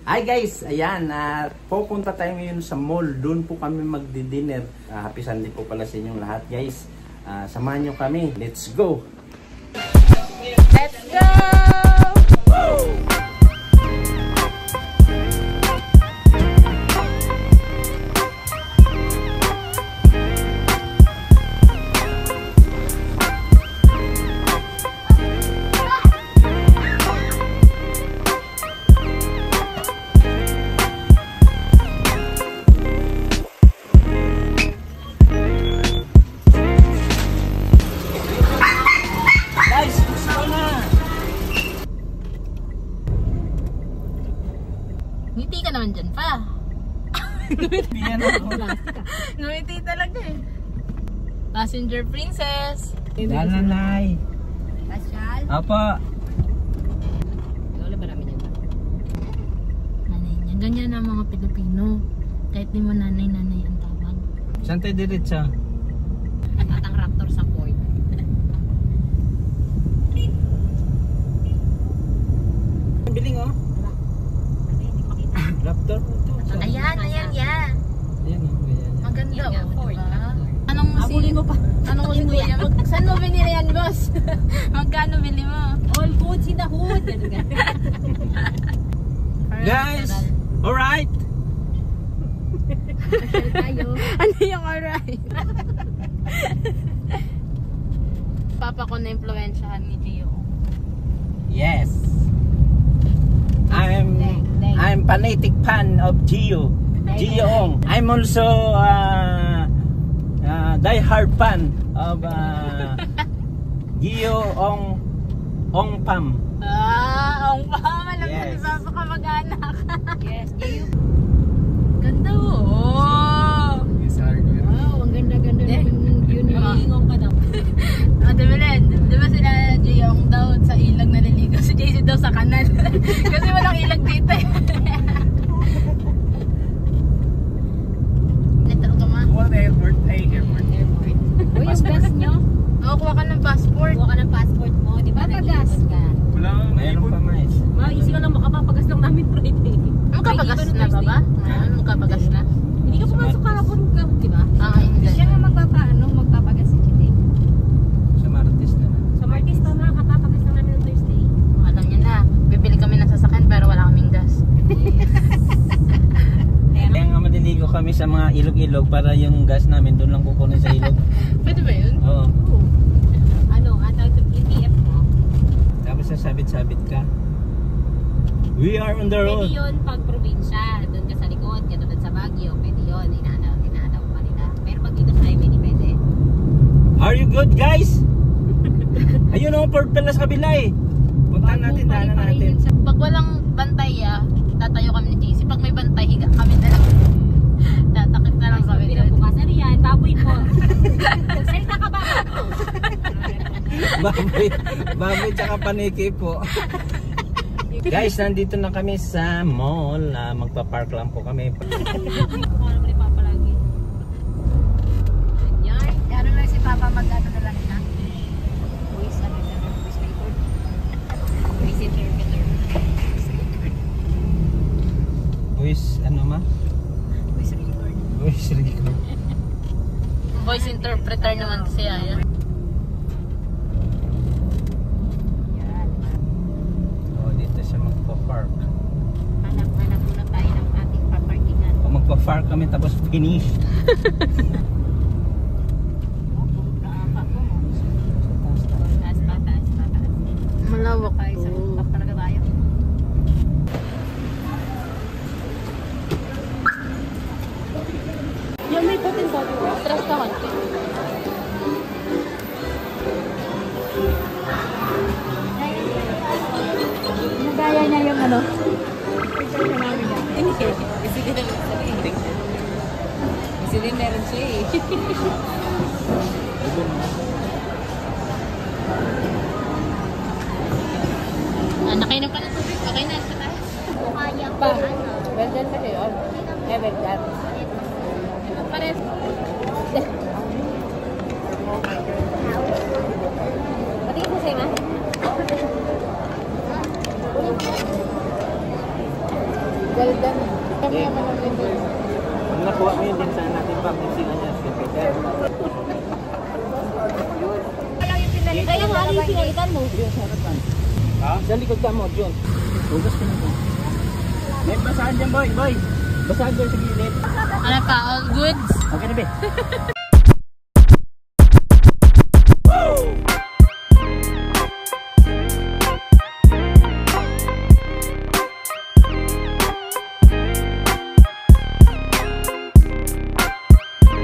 Hi guys, ayan, pupunta tayo ngayon sa mall. Doon po kami magdi-dinner. Happy Sunday po pala sa inyong lahat guys. Samahan nyo kami. Let's go! Let's go! Woo! Ngiti ka naman dyan pa. Ngiti talaga eh. Passenger princess. Nanay. Pasyal. Apa. Lola ba namin yan ba? Nanay niya. Ganyan ang mga Pilipino. Kahit di mo nanay-nanay ang tawag. Saan tayo diretsa? Tatang raptor sa port. Biling oh. Raptor? Ayan, ayan, yan. Ayan oh, ayan. Maganda oh. Anong kuya? Saan mo binili yan, boss? Magkano bili mo? All foods in the hood. Guys, alright. Ano yung alright? Papa ko na-influensyahan ni Gio. Yes. I'm fanatic fan of Gio. Gio Ong. I'm also die-hard fan of Gio Ong Pam. Ong Pam. Alam ko ni Papa kamag-anak. Yes, Gio. Ganda oh. Wow, ang ganda-ganda naman yun. Mag-iingong ka daw. Belen, di ba sila Gio Ong daw sa ilag naliligo? Si JC daw sa kanal. Kasi walang ilag dito eh. Airport. Airport. Uy, yung gas nyo? Oo, kuha ka ng passport. Kuha ka ng passport mo, di ba? Papagas ka. Wala, mayroon pa mais. Maisi ka lang makapapagas lang namin Friday. Magkapagas na ba ba? Magkapagas na? Hindi ka pumasok kahapon ka, di ba? Hindi. Siya nga magpapagas si Chite. Sa Martes na. Sa Martes pa makakapapagas lang namin ng Thursday. Alam niya na, bibili kami ng sasakyan pero wala kaming gas. Kaya nga maliligo kami sa mga ilog-ilog para yung gas namin doon lang kukunin sa ilog. Pwede ba yun? Oo. Atawag yung ETF mo? Tapos sasabit-sabit ka. We are on the road. Pwede yun pag probinsya, doon ka sa likod, katulad sa Baguio, pwede yun, inaadaw pa nila. Pero pag dito sa highway, di pwede. Are you good guys? Ayun ang port pala sa kabila eh. Puntahan natin, daanan natin. Pag walang bantay tatayo kami ni JC. Pag may bantay, higa kami na lang. Tatakip na lang kami. Pinabukasan yan, baboy po. Salita ka ba? Baboy tsaka paniki po. Guys, nandito na kami sa mall. Magpa-park lang po kami. Ano mo ni Papa lagi? Yan. Ano lang si Papa mag-ano na lang na? Voice record. Voice interpreter. Voice, ano ma? Voice record. Voice record. Voice interpreter naman siya. Yan. Oh, dito siya magpa-park. Hanap muna tayo ng ating paparkingan. O magpa-park kami tapos finish. Malawak tayo sa talaga tayo. Yung may putin sa atin. Trust ka konti. Nagaya niya yung ano? Picture na namin yan. Hindi. Kasi din naman sa rin. Kasi din meron siya eh. Nakainom ka ng tubig? Okay na sa tayo? Kaya pa. Well done pa kayo. Well done. Pares. Patingin sa sa'yo, ma? Well done. Kami naman ang ito. Pag nakuha mo yun din saan natin pa, pinsinan niya si Peter. Kaya nga, ano yung pinalitan mo? Ha? Sa likod ka mo, John. Hugas ka na po. May basahan dyan, boy. Boy. Basahan doon sa gilid. Ano pa? All goods? Okay na, be.